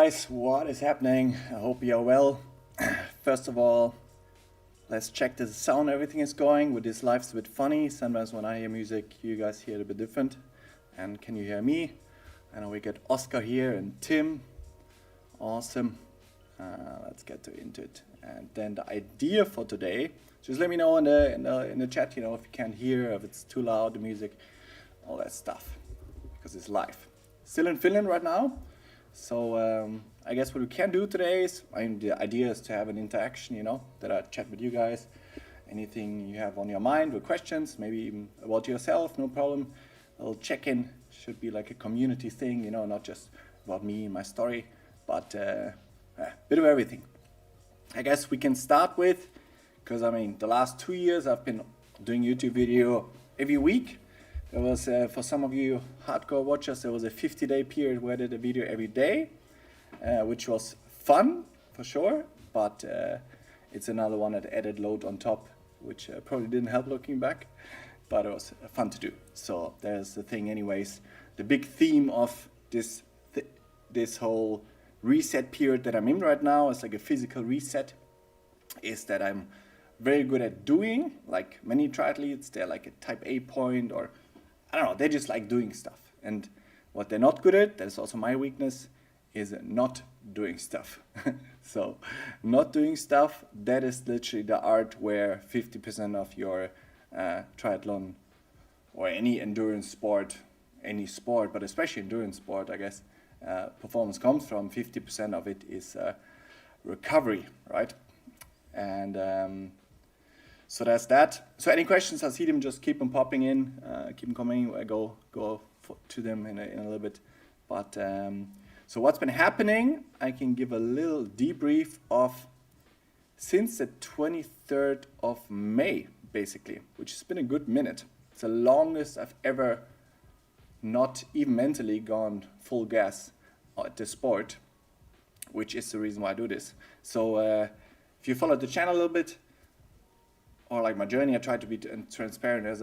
guys, what is happening? I hope you're well. First of all, let's check the sound, everything is going. With this live's a bit funny. Sometimes when I hear music, you guys hear it a bit different. And can you hear me? I know we get Oscar here and Tim. Awesome. Let's get into it. And then the idea for today, just let me know in the chat, if you can't hear, if it's too loud, the music, all that stuff, because it's live. Still in Finland right now. So I guess what we can do today is, the idea is to have an interaction, that I chat with you guys. Anything you have on your mind with questions, maybe even about yourself, no problem. A little check-in, should be like a community thing, not just about me and my story, but a bit of everything. I guess we can start with, because the last 2 years I've been doing YouTube video every week. There was, for some of you hardcore watchers, there was a 50-day period where I did a video every day, which was fun for sure, but it's another one that added load on top, which probably didn't help looking back, but it was fun to do. So there's the thing anyways. The big theme of this whole reset period that I'm in right now, is like a physical reset, is that I'm very good at doing, like many triathletes, they're like a type A point, or I don't know, they just like doing stuff. And what they're not good at, that's also my weakness, is not doing stuff. So not doing stuff, that is literally the art where 50% of your triathlon or any endurance sport, any sport, but especially endurance sport, I guess, performance comes from. 50% of it is recovery, right? And so that's that. So any questions, I see them, just keep them popping in, keep them coming. I go to them in a little bit. But so what's been happening, I can give a little debrief of since the 23rd of May, basically, which has been a good minute. It's the longest I've ever not even mentally gone full gas at the sport, which is the reason why I do this. So if you follow the channel a little bit, or like my journey, I try to be transparent as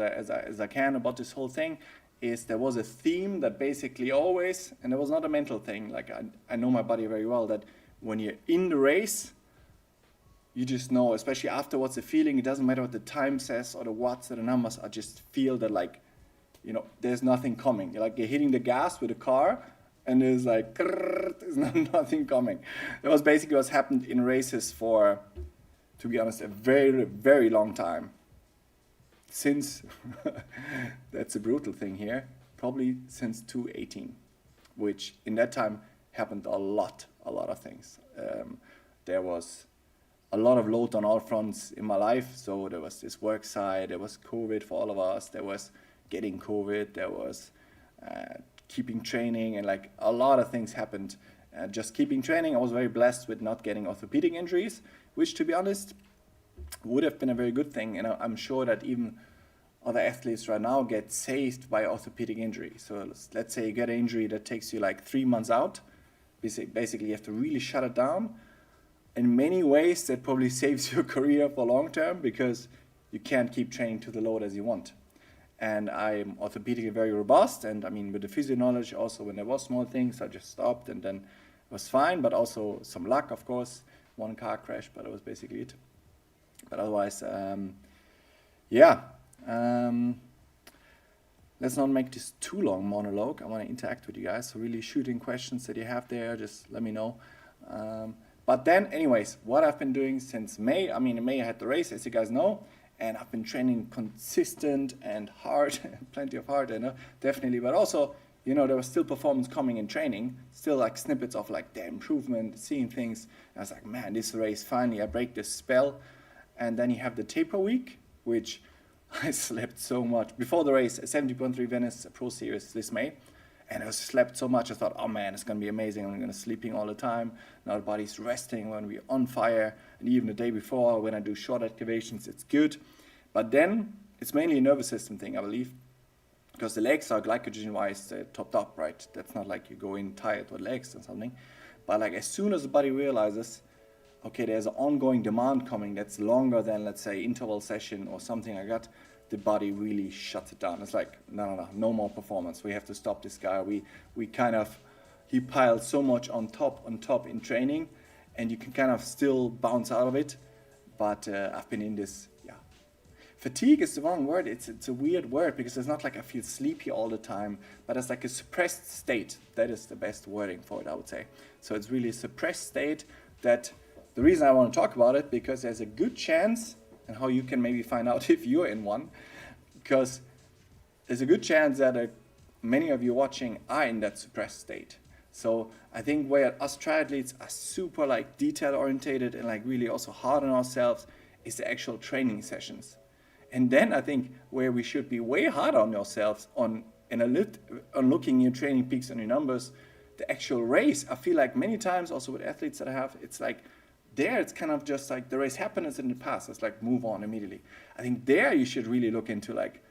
I can about this whole thing, is there was a theme that basically always, and it was not a mental thing, like I know my body very well, that when you're in the race, you just know, especially afterwards, the feeling, it doesn't matter what the time says or the watts or the numbers, I just feel that like, there's nothing coming. You're hitting the gas with a car, and there's like, there's nothing coming. That was basically what's happened in races for, to be honest, a very, very long time. Since, that's a brutal thing here, probably since 2018, which in that time happened a lot of things. There was a lot of load on all fronts in my life. So there was this work side, there was COVID for all of us, there was getting COVID, there was keeping training, and like a lot of things happened. Just keeping training, I was very blessed with not getting orthopedic injuries, which, to be honest, would have been a very good thing. And I'm sure that even other athletes right now get saved by orthopedic injury. So let's say you get an injury that takes you like 3 months out. Basically, you have to really shut it down. In many ways, that probably saves your career for long term, because you can't keep training to the load as you want. And I'm orthopedically very robust, and with the physio knowledge also, when there was small things, I just stopped, and then it was fine, but also some luck, of course, one car crash, but that was basically it. But otherwise, let's not make this too long monologue. I want to interact with you guys, so really shooting questions that you have there, just let me know. But then, anyways, what I've been doing since May, in May I had the race, as you guys know, and I've been training consistent and hard, plenty of hard, definitely, but also, there was still performance coming in training, still like snippets of like the improvement, seeing things. And I was like, man, this race, finally I break this spell. And then you have the taper week, which I slept so much. Before the race, 70.3 Venice Pro Series this May, and I slept so much, I thought, oh man, it's going to be amazing. I'm going to sleeping all the time. Now the body's resting, when we're on fire. And even the day before, when I do short activations, it's good. But then, it's mainly a nervous system thing, I believe. Because the legs are glycogen-wise topped up, right? That's not like you go in tired with legs or something. But like as soon as the body realizes, okay, there's an ongoing demand coming that's longer than, let's say, interval session or something like that, the body really shuts it down. It's like, no more performance. We have to stop this guy. We kind of he piles so much on top in training, and you can kind of still bounce out of it. But I've been in this, fatigue is the wrong word. It's a weird word because it's not like I feel sleepy all the time, but it's like a suppressed state. That is the best wording for it, I would say. So it's really a suppressed state that the reason I want to talk about it, because there's a good chance, and how you can maybe find out if you're in one, because there's a good chance that many of you watching are in that suppressed state. So I think where us triathletes are super like detail orientated and like really also hard on ourselves is the actual training sessions. And then I think where we should be way harder on ourselves on looking your training peaks and your numbers, the actual race. I feel like many times also with athletes that I have, it's like there it's kind of just like the race happened in the past. It's like move on immediately. I think there you should really look into like,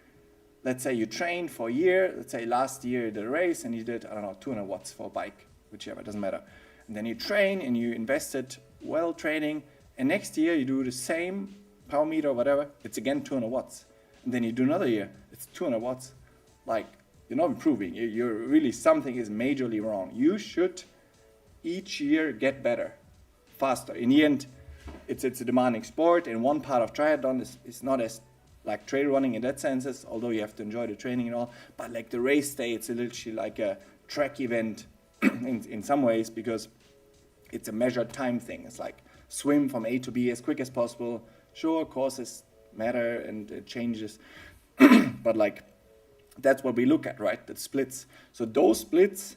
let's say you trained for a year, let's say last year you did a race and you did, 200 watts for a bike, whichever, it doesn't matter. And then you train and you invested well training, and next year you do the same power meter or whatever, it's again 200 watts. And then you do another year, it's 200 watts. Like, you're not improving. You're really, something is majorly wrong. You should each year get better, faster. In the end, it's a demanding sport, and one part of triathlon is not as like trail running in that sense, although you have to enjoy the training and all, but like the race day, it's literally like a track event in some ways, because it's a measured time thing. It's like swim from A to B as quick as possible. Sure, courses matter and it changes, but like that's what we look at, right? The splits. So those splits,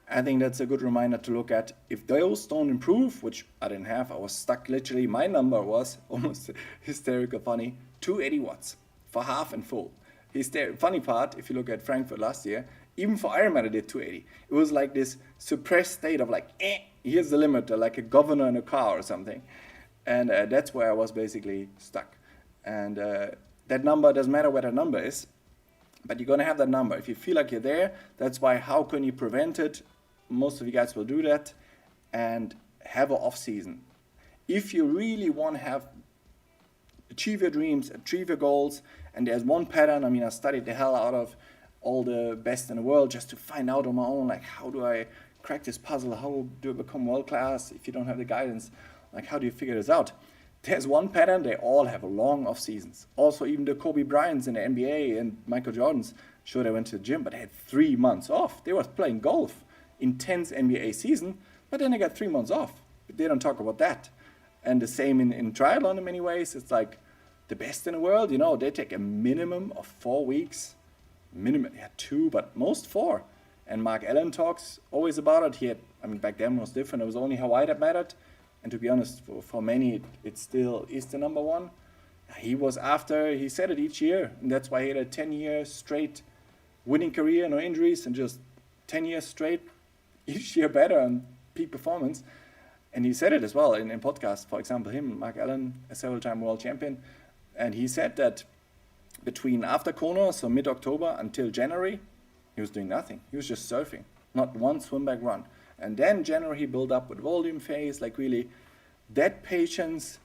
I think that's a good reminder to look at. If those don't improve, which I didn't have, I was stuck literally, my number was almost hysterical funny, 280 watts for half and full. Funny part, if you look at Frankfurt last year, even for Ironman I did 280. It was like this suppressed state of like, here's the limiter, like a governor in a car or something. And that's where I was basically stuck. And that number, doesn't matter what that number is, but you're going to have that number. If you feel like you're there, that's why how can you prevent it? Most of you guys will do that and have an off season. If you really want to achieve your dreams, achieve your goals, and there's one pattern, I studied the hell out of all the best in the world just to find out on my own, like how do I crack this puzzle? How do I become world class if you don't have the guidance? Like how do you figure this out? There's one pattern, they all have long off seasons. Also even the Kobe Bryants in the NBA and Michael Jordans, sure they went to the gym, but they had 3 months off. They were playing golf, intense NBA season, but then they got 3 months off. But they don't talk about that. And the same in triathlon in many ways. It's like the best in the world, they take a minimum of 4 weeks. Minimum, 2, but most 4. And Mark Allen talks always about it. He had, back then it was different. It was only Hawaii that mattered. And to be honest, for many, it still is the number one. He said it each year. And that's why he had a 10-year straight winning career, no injuries, and just 10 years straight, each year better and peak performance. And he said it as well in podcasts. For example, Mark Allen, a several-time world champion. And he said that between after Kona, so mid-October until January, he was doing nothing. He was just surfing, not one swim back run. And then January he built up with volume phase, like really that patience,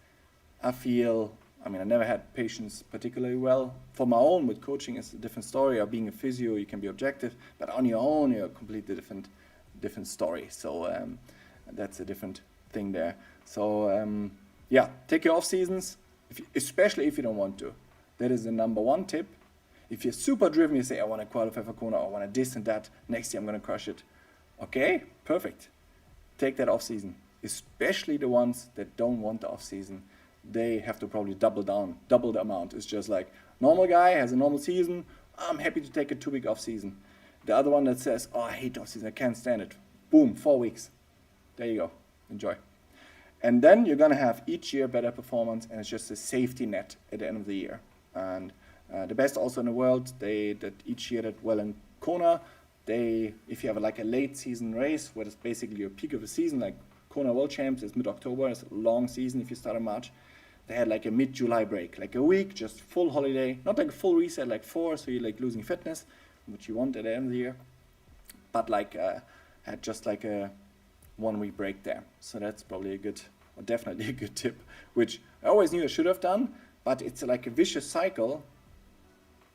I feel, I never had patience particularly well. For my own, with coaching, it's a different story. Or being a physio, you can be objective, but on your own, you're a completely different story. So that's a different thing there. So take your off seasons, especially if you don't want to. That is the number one tip. If you're super driven, you say, I want to qualify for Kona, I want to this and that, next year I'm going to crush it. Okay, perfect. Take that off season. Especially the ones that don't want the off season. They have to probably double the amount. It's just like, normal guy has a normal season, I'm happy to take a 2-week off season. The other one that says, I hate off season, I can't stand it. Boom, 4 weeks. There you go, enjoy. And then you're gonna have each year better performance, and it's just a safety net at the end of the year. And the best also in the world, that each year that well in Kona, if you have a late season race, where it's basically your peak of the season, like Kona World Champs is mid-October, it's a long season if you start in March. They had a mid-July break, a week, just full holiday, not a full reset 4, so you're losing fitness, which you want at the end of the year, but had just a 1 week break there. So that's probably definitely a good tip, which I always knew I should have done, but it's a vicious cycle,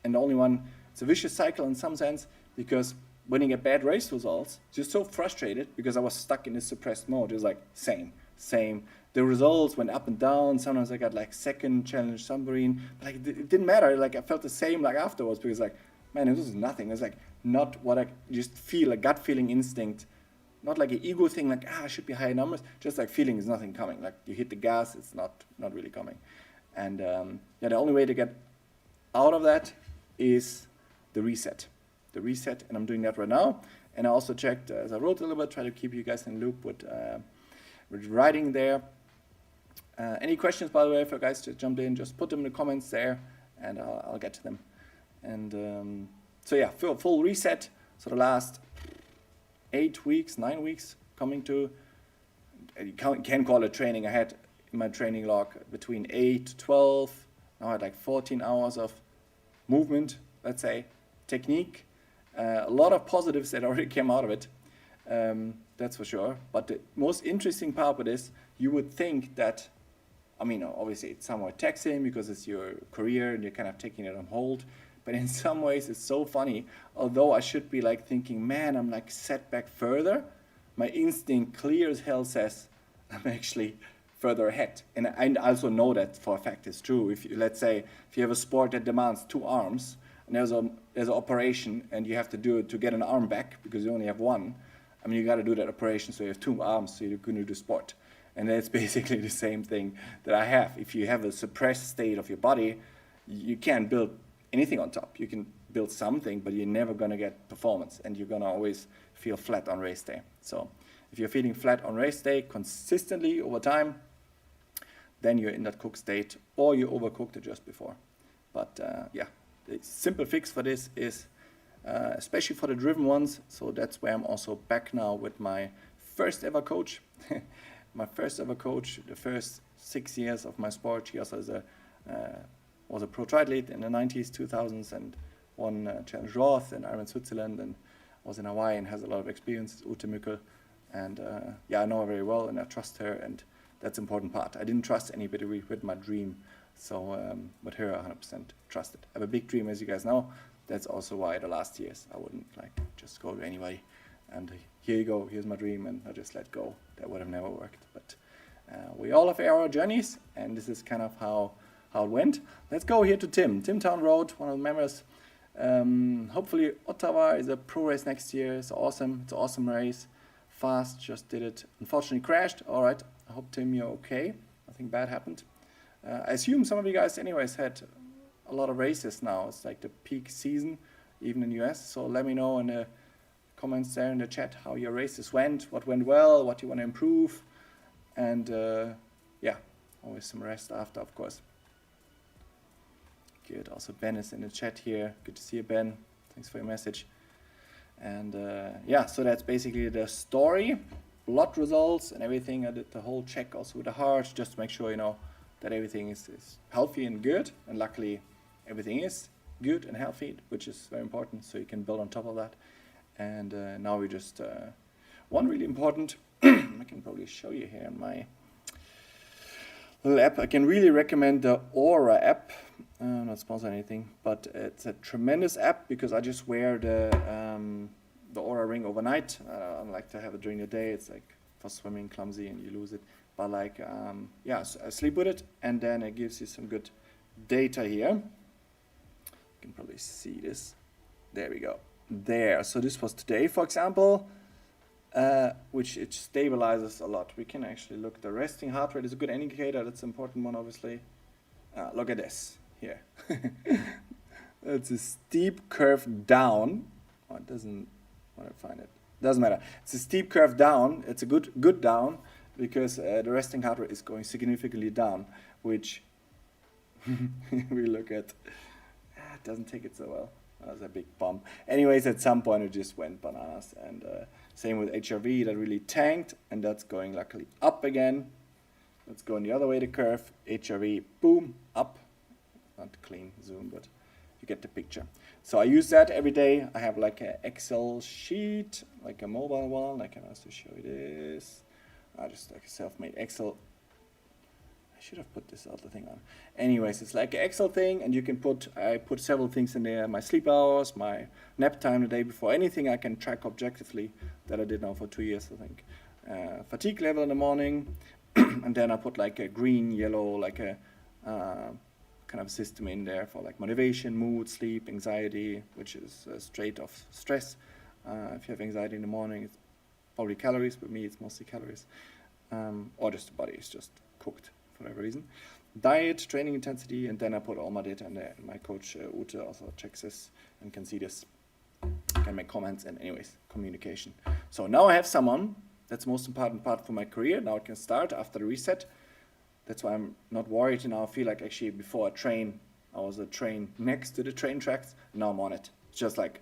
and the only one, it's a vicious cycle in some sense, because when you get bad race results, just so frustrated because I was stuck in this suppressed mode. It was like same. The results went up and down. Sometimes I got like second challenge submarine, but like it didn't matter. Like I felt the same like afterwards because like, man, this is nothing. It's like not what I just feel, a gut feeling instinct, not like an ego thing. Like I should be higher numbers. Just like feeling is nothing coming. Like you hit the gas, it's not really coming. And yeah, the only way to get out of that is the reset, and I'm doing that right now. And I also checked, as I wrote a little bit, try to keep you guys in the loop with writing there. Any questions, by the way, if you guys just jumped in, just put them in the comments there, and I'll get to them. And so yeah, full reset. So the last 8 weeks, 9 weeks, coming to, you can call it training. I had in my training log between 8 to 12. Now I had like 14 hours of movement, let's say, technique. A lot of positives that already came out of it, that's for sure. But the most interesting part of this, you would think that, I mean, obviously it's somewhat taxing because it's your career and you're kind of taking it on hold. But in some ways it's so funny. Although I should be like thinking, man, I'm like set back further, my instinct clear as hell says I'm actually further ahead. And I also know that for a fact it's true. If you, let's say, if you have a sport that demands 2 arms, and there's an operation and you have to do it to get an arm back because you only have one, I mean, you got to do that operation so you have 2 arms so you can do the sport. And that's basically the same thing that I have. If you have a suppressed state of your body, you can't build anything on top. You can build something, but you're never going to get performance, and you're going to always feel flat on race day. So if you're feeling flat on race day consistently over time, then you're in that cooked state, or you overcooked it just before. But yeah, the simple fix for this is, especially for the driven ones, so that's where I'm also back now with my first ever coach. My first ever coach, the first 6 years of my sport. He also was a pro triathlete in the 90s, 2000s, and won Challenge Roth and Ironman Switzerland, and was in Hawaii and has a lot of experience. Ute Mückel. And yeah, I know her very well and I trust her, and that's the important part. I didn't trust anybody with my dream, so with her I 100% trusted. I have a big dream, as you guys know. That's also why the last years I wouldn't like just go to anybody and here you go, here's my dream, and I just let go. That would have never worked. But we all have our journeys, and this is kind of how it went. Let's go here to Tim Town Road, one of the members. Hopefully Ottawa is a pro race next year. It's awesome. It's an awesome race. Fast just did it. Unfortunately crashed. All right. I hope, Tim, you're okay. Nothing bad happened. I assume some of you guys anyways had a lot of races now. It's like the peak season, even in the US. So let me know in the comments there in the chat how your races went, what went well, what you want to improve. And yeah, always some rest after, of course. Good. Also, Ben is in the chat here. Good to see you, Ben. Thanks for your message. And yeah, so that's basically the story. Blood results and everything. I did the whole check also with the heart, just to make sure, you know, that everything is healthy and good. And luckily, everything is good and healthy, which is very important. So you can build on top of that. And now we just, one really important, I can probably show you here in my little app. I can really recommend the Aura app. Not sponsor anything, but it's a tremendous app because I just wear the Aura ring overnight. I like to have it during the day. It's like for swimming, clumsy, and you lose it. But like, yeah, so I sleep with it, and then it gives you some good data here. You can probably see this. There we go. There. So this was today, for example, which it stabilizes a lot. We can actually look. The resting heart rate is a good indicator. That's an important one, obviously. Look at this here. It's a steep curve down. Oh, it doesn't want to find it. Doesn't matter. It's a steep curve down. It's a good down because the resting heart rate is going significantly down, which we look at. It doesn't take it so well. That was a big bump. Anyways, at some point it just went bananas. And same with HRV, that really tanked, and that's going luckily up again. Let's go in the other way, the curve. HRV, boom, up. Not clean zoom, but you get the picture. So I use that every day. I have like an Excel sheet, like a mobile one. I can also show you this. Just like a self-made Excel should have put this other thing on. Anyways, it's like an Excel thing, and you can I put several things in there: my sleep hours, my nap time the day before, anything I can track objectively that I did now for 2 years, I think. Fatigue level in the morning, and then I put like a green, yellow, like a kind of system in there for like motivation, mood, sleep, anxiety, which is straight off stress. If you have anxiety in the morning, it's probably calories. With me, it's mostly calories, or just the body is just cooked for whatever reason. Diet, training intensity, and then I put all my data in there. My coach Ute also checks this and can see this, can make comments, and anyways, communication. So now I have someone. That's the most important part for my career. Now I can start after the reset. That's why I'm not worried. Now I feel like actually before I train, I was a train next to the train tracks. Now I'm on it. It's just like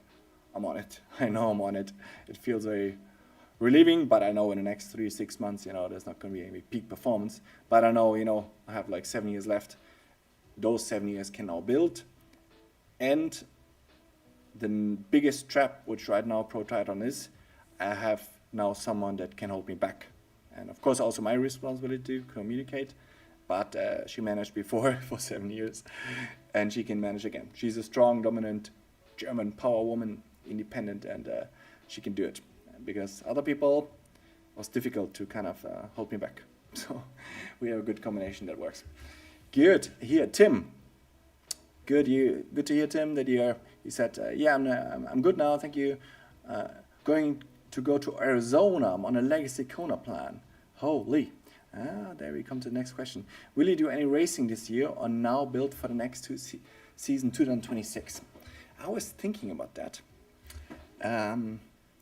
I'm on it. I know I'm on it. It feels very relieving, but I know in the next 3-6 months, there's not going to be any peak performance. But I know, I have like 7 years left. Those 7 years can now build. And the biggest trap, which right now Pro Triathlon is, I have now someone that can hold me back. And of course, also my responsibility to communicate. But she managed before for 7 years, and she can manage again. She's a strong, dominant German power woman, independent, and she can do it. Because other people, it was difficult to kind of hold me back. So we have a good combination that works. Good. Here, Tim. Good to hear, Tim, that you said, yeah, I'm good now, thank you. Going to go to Arizona. I'm on a legacy Kona plan. Holy. There we come to the next question. Will you do any racing this year or now build for the next season 2026? I was thinking about that.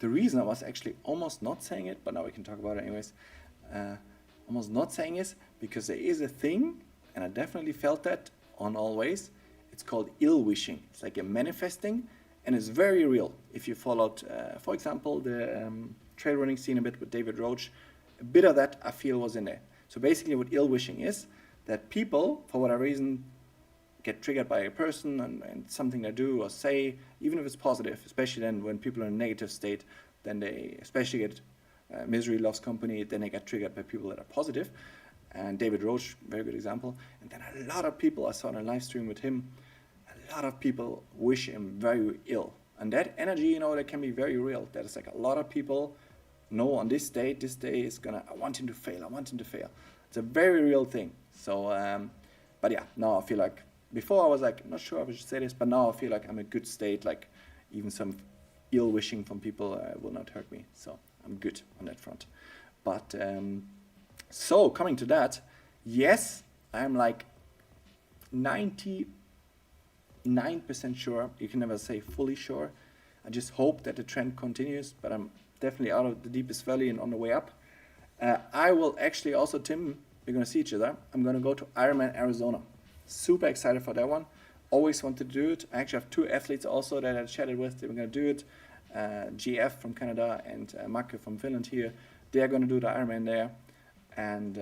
The reason I was actually almost not saying it, but now we can talk about it anyways, almost not saying is because there is a thing, and I definitely felt that on Always. It's called ill-wishing. It's like a manifesting, and it's very real. If you followed, for example, the trail running scene a bit with David Roach, a bit of that I feel was in there. So basically what ill-wishing is, that people, for whatever reason, get triggered by a person and something they do or say, even if it's positive, especially then when people are in a negative state, then they especially get misery loves company, then they get triggered by people that are positive. And David Roach, very good example. And then a lot of people, I saw on a live stream with him, a lot of people wish him very ill. And that energy, that can be very real. That is like a lot of people know on this day is gonna, I want him to fail. It's a very real thing. So, but yeah, now I feel like, before I was like, not sure if I should say this, but now I feel like I'm in a good state, like even some ill wishing from people will not hurt me. So I'm good on that front. But so coming to that, yes, I'm like 99% sure. You can never say fully sure. I just hope that the trend continues, but I'm definitely out of the deepest valley and on the way up. I will actually also, Tim, we're going to see each other. I'm going to go to Ironman Arizona. Super excited for that one. Always wanted to do it. I actually have 2 athletes also that I chatted with. They were going to do it. GF from Canada and Matti from Finland here. They're going to do the Ironman there. And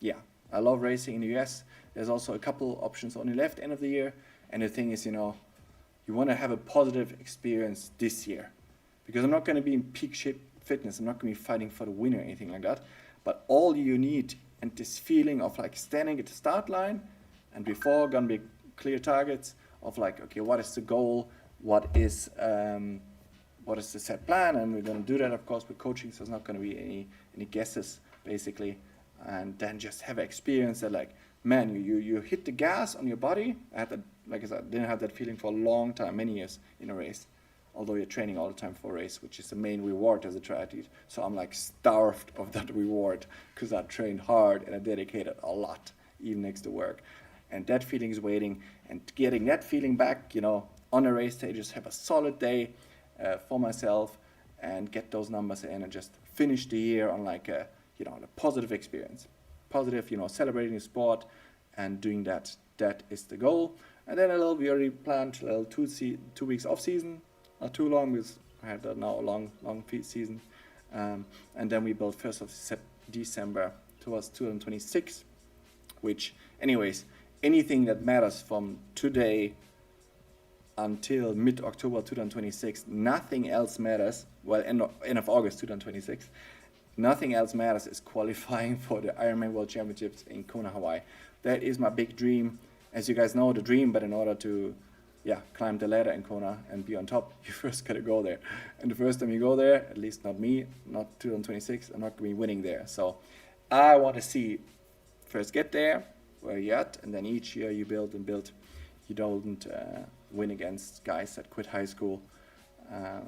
yeah, I love racing in the US. There's also a couple options only left end of the year. And the thing is, you want to have a positive experience this year. Because I'm not going to be in peak shape fitness. I'm not going to be fighting for the win or anything like that. But all you need, and this feeling of like standing at the start line, and before gonna be clear targets of like, okay, what is the goal? What is the set plan? And we're gonna do that, of course, with coaching. So there's not gonna be any guesses, basically. And then just have an experience that like, man, you hit the gas on your body. I had that, like I said, didn't have that feeling for a long time, many years in a race. Although you're training all the time for a race, which is the main reward as a triathlete. So I'm like starved of that reward because I trained hard and I dedicated a lot, even next to work. And that feeling is waiting, and getting that feeling back, on a race day, just have a solid day for myself and get those numbers in and just finish the year on like a positive experience. Positive, celebrating the sport and doing that. That is the goal. And then we already planned a little 2 weeks off season, not too long because I had now a long season. And then we built 1st of December towards 2026, which anyways, anything that matters from today until mid-October 2026, nothing else matters. Well, end of August 2026, nothing else matters is qualifying for the Ironman World Championships in Kona, Hawaii. That is my big dream. As you guys know, the dream, but in order to climb the ladder in Kona and be on top, you first gotta go there. And the first time you go there, at least not me, not 2026, I'm not gonna be winning there. So I want to see first get there, where you're at, and then each year you build and build. You don't win against guys that quit high school,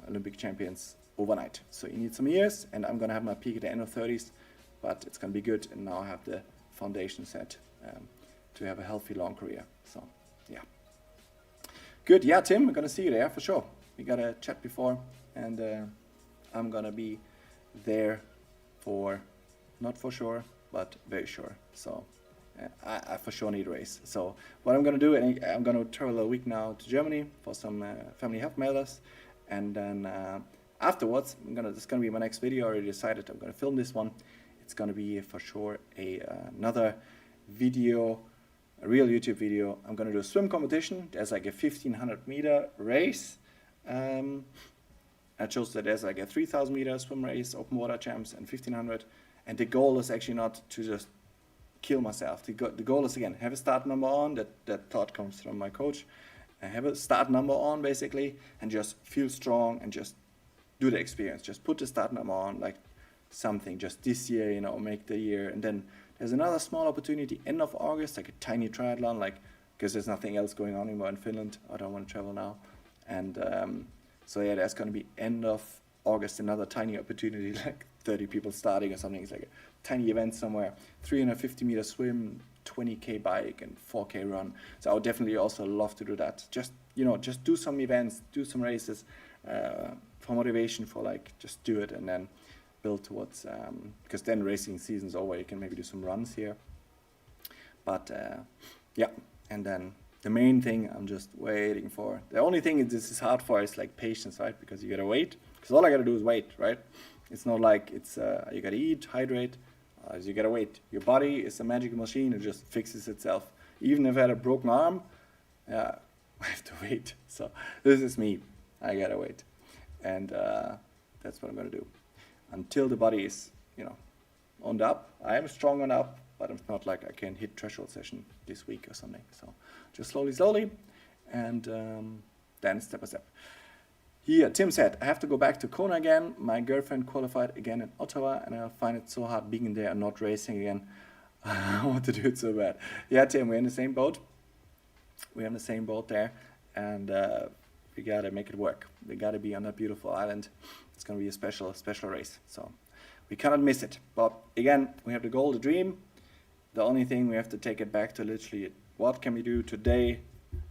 Olympic champions overnight. So you need some years, and I'm gonna have my peak at the end of 30s, but it's gonna be good, and now I have the foundation set to have a healthy long career. So yeah. Good, yeah, Tim, I'm gonna see you there for sure. We got a chat before, and I'm gonna be there for, not for sure, but very sure. So I for sure need a race. So what I'm gonna do, I'm gonna travel a week now to Germany for some family health matters, and then afterwards, this is gonna be my next video. I already decided I'm gonna film this one. It's gonna be for sure another video, a real YouTube video. I'm gonna do a swim competition. There's like a 1500 meter race. I chose that there's like a 3000 meter swim race, open water champs, and 1500. And the goal is actually not to just kill myself. The goal is, again, have a start number on. That thought comes from my coach. Have a start number on, basically, and just feel strong and just do the experience. Just put the start number on, like something, just this year, make the year. And then there's another small opportunity, end of August, like a tiny triathlon, because there's nothing else going on anymore in Finland. I don't want to travel now. And so yeah, there's going to be end of August, another tiny opportunity, like 30 people starting or something. It's like a tiny event somewhere, 350 meter swim, 20K bike, and 4K run. So I would definitely also love to do that. Just do some events, do some races for motivation, for just do it, and then build towards, because then racing season's over, you can maybe do some runs here. But yeah, and then the main thing I'm just waiting for, the only thing this is hard for is patience, right? Because you gotta wait, because all I gotta do is wait, right? It's not like it's, you gotta eat, hydrate, you gotta wait. Your body is a magic machine, it just fixes itself. Even if I had a broken arm, I have to wait. So this is me, I gotta wait. And that's what I'm gonna do. Until the body is, on the up. I am strong on up, but it's not like I can hit threshold session this week or something. So just slowly, and then step by step. Here, Tim said, I have to go back to Kona again. My girlfriend qualified again in Ottawa, and I find it so hard being there and not racing again. I want to do it so bad. Yeah, Tim, we're in the same boat. We're in the same boat there, and we gotta make it work. We gotta be on that beautiful island. It's gonna be a special race, so we cannot miss it. But again, we have the goal, the dream. The only thing, we have to take it back to literally what can we do today.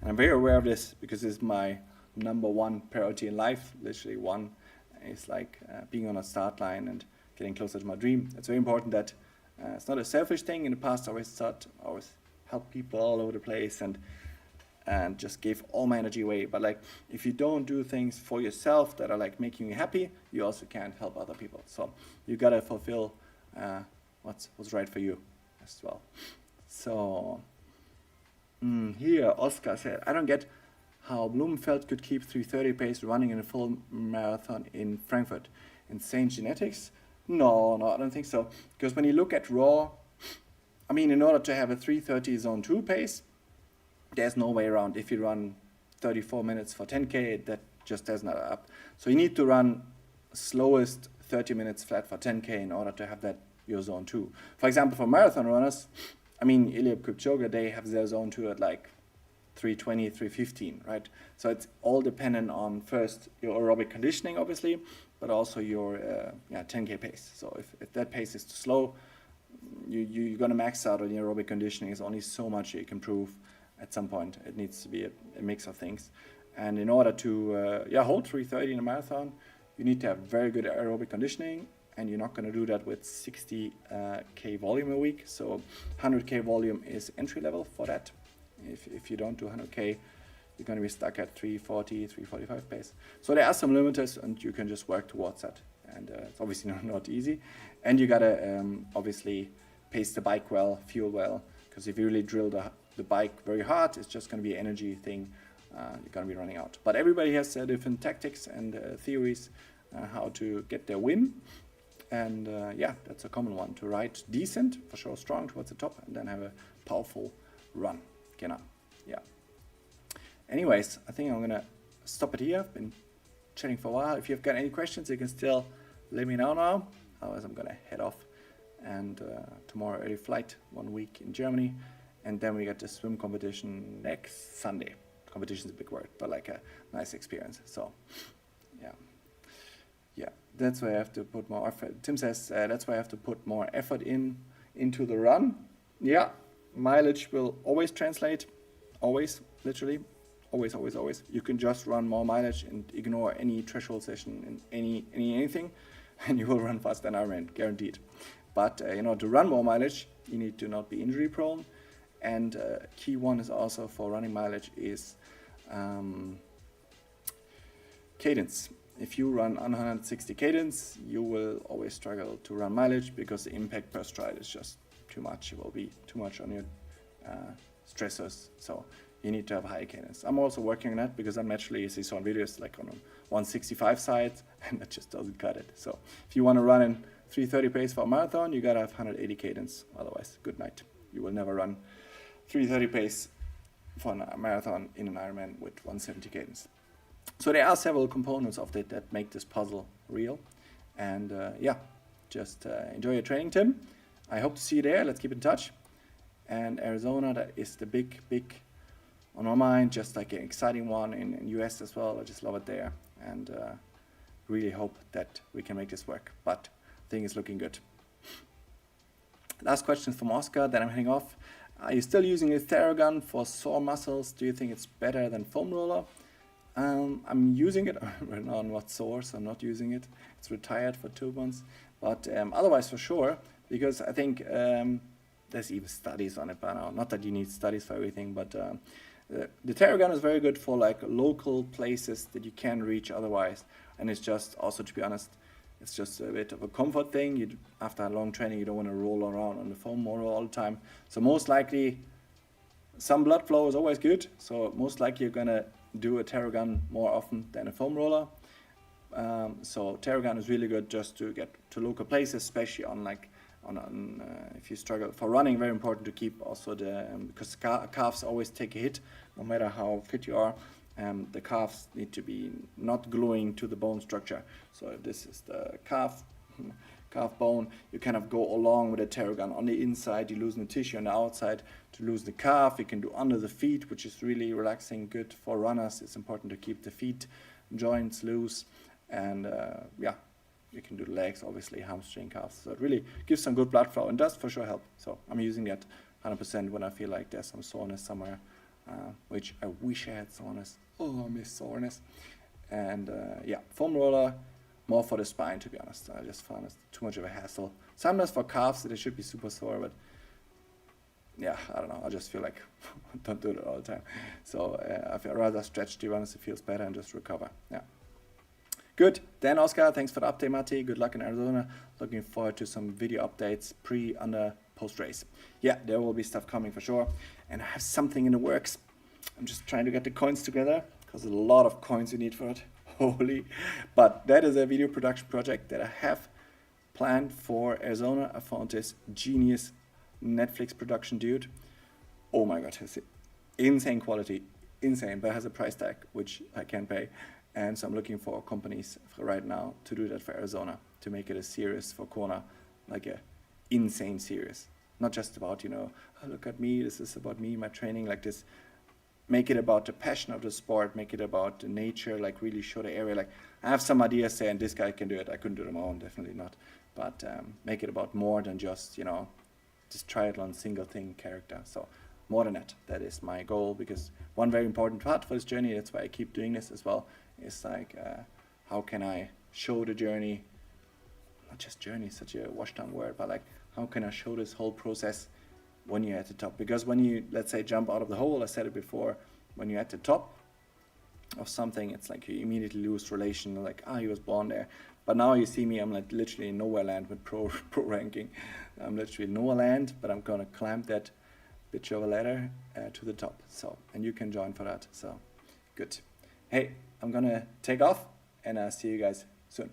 And I'm very aware of this because it's my number one priority in life. Literally one is being on a start line and getting closer to my dream. It's very important that it's not a selfish thing. In the past, I always helped people all over the place and just gave all my energy away. But if you don't do things for yourself that are making you happy, you also can't help other people. So you gotta fulfill what's right for you as well. So here Oscar said, I don't get how Blumenfeld could keep 3:30 pace running in a full marathon in Frankfurt. Insane genetics? No, I don't think so. Because when you look at raw, in order to have a 3:30 zone 2 pace, there's no way around. If you run 34 minutes for 10K, that just does not add up. So you need to run slowest 30 minutes flat for 10K in order to have that your zone 2. For example, for marathon runners, Eliud Kipchoge, they have their zone 2 at 3:20, 3:15, right? So it's all dependent on first your aerobic conditioning, obviously, but also your 10K pace. So if that pace is too slow, you're going to max out on your aerobic conditioning. There's only so much you can improve at some point. It needs to be a mix of things. And in order to hold 3:30 in a marathon, you need to have very good aerobic conditioning, and you're not going to do that with 60K volume a week. So 100K volume is entry level for that. If you don't do 100K, you're going to be stuck at 3:40, 3:45 pace. So there are some limiters, and you can just work towards that. And it's obviously not easy. And you got to obviously pace the bike well, fuel well, because if you really drill the bike very hard, it's just going to be an energy thing. You're going to be running out. But everybody has different tactics and theories how to get their win. And yeah, that's a common one, to ride decent, for sure strong towards the top, and then have a powerful run. Kona. Yeah. Anyways, I think I'm gonna stop it here. I've been chatting for a while. If you've got any questions, you can still let me know now. Otherwise, I'm gonna head off. And tomorrow early flight, 1 week in Germany, and then we get the swim competition next Sunday. Competition is a big word, but like a nice experience. So yeah, that's why I have to put more effort. Tim says that's why I have to put more effort into the run. Yeah, mileage will always translate, always, literally, always. You can just run more mileage and ignore any threshold session in anything, and you will run faster than Ironman, guaranteed. But to run more mileage, you need to not be injury prone. And key one is also for running mileage is cadence. If you run 160 cadence, you will always struggle to run mileage because the impact per stride is just too much. It will be too much on your stressors. So you need to have high cadence. I'm also working on that because I'm naturally, as you saw in videos, like on a 165 side, and that just doesn't cut it. So if you want to run in 3:30 pace for a marathon, you gotta have 180 cadence. Otherwise, good night. You will never run 3:30 pace for a marathon in an Ironman with 170 cadence. So there are several components of it that make this puzzle real. And yeah, just enjoy your training, Tim. I hope to see you there. Let's keep in touch. And Arizona, that is the big on my mind, just like an exciting one in US as well. I just love it there, and really hope that we can make this work. But I think it's looking good. Last question from Oscar, then I'm heading off. Are you still using a Theragun for sore muscles? Do you think it's better than foam roller? I'm using it right now. I'm not sore, so I'm not using it. It's retired for 2 months, but otherwise for sure, because I think there's even studies on it by now. Not that you need studies for everything, but the Theragun is very good for like local places that you can reach otherwise. And it's just also, to be honest, it's just a bit of a comfort thing. After a long training, you don't want to roll around on the foam roller all the time. So most likely, some blood flow is always good. So most likely you're gonna do a Theragun more often than a foam roller. So Theragun is really good just to get to local places, especially on if you struggle for running. Very important to keep also because calves always take a hit, no matter how fit you are. The calves need to be not gluing to the bone structure. So if this is the calf bone, you kind of go along with the Theragun on the inside. You loosen the tissue on the outside to loosen the calf. You can do under the feet, which is really relaxing, good for runners. It's important to keep the feet joints loose, and yeah, you can do the legs, obviously, hamstring, calves. So it really gives some good blood flow and does for sure help. So I'm using that 100% when I feel like there's some soreness somewhere, which I wish I had soreness. Oh, I miss soreness. And yeah, foam roller, more for the spine, to be honest. I just found it's too much of a hassle. Sometimes for calves, they should be super sore, but yeah, I don't know. I just feel like don't do it all the time. So I'd rather stretch the runners. It feels better and just recover. Yeah. Good. Then Oscar, thanks for the update, Matti. Good luck in Arizona. Looking forward to some video updates pre, under, post race. Yeah, there will be stuff coming for sure. And I have something in the works. I'm just trying to get the coins together because there's a lot of coins you need for it. Holy. But that is a video production project that I have planned for Arizona. I found this genius Netflix production dude. Oh my God, it's insane quality, insane, but has a price tag which I can't pay. And so I'm looking for companies right now to do that for Arizona, to make it a series for Kona, like a insane series. Not just about, oh, look at me, this is about me, my training, like this. Make it about the passion of the sport, make it about the nature, like really show the area. Like I have some ideas saying this guy can do it. I couldn't do it on my own, definitely not. But make it about more than just, this triathlon single thing character. So more than that, that is my goal, because one very important part for this journey, that's why I keep doing this as well, is like how can I show the journey, not just journey, such a washed down word, but like how can I show this whole process when you're at the top? Because when you, let's say, jump out of the hole, I said it before, when you're at the top of something, it's like you immediately lose relation, like, he was born there. But now you see me, I'm like literally in nowhere land with pro ranking. I'm literally in nowhere land, but I'm gonna climb that bitch of a ladder to the top. So, and you can join for that. So, good. Hey, I'm gonna take off, and I'll see you guys soon.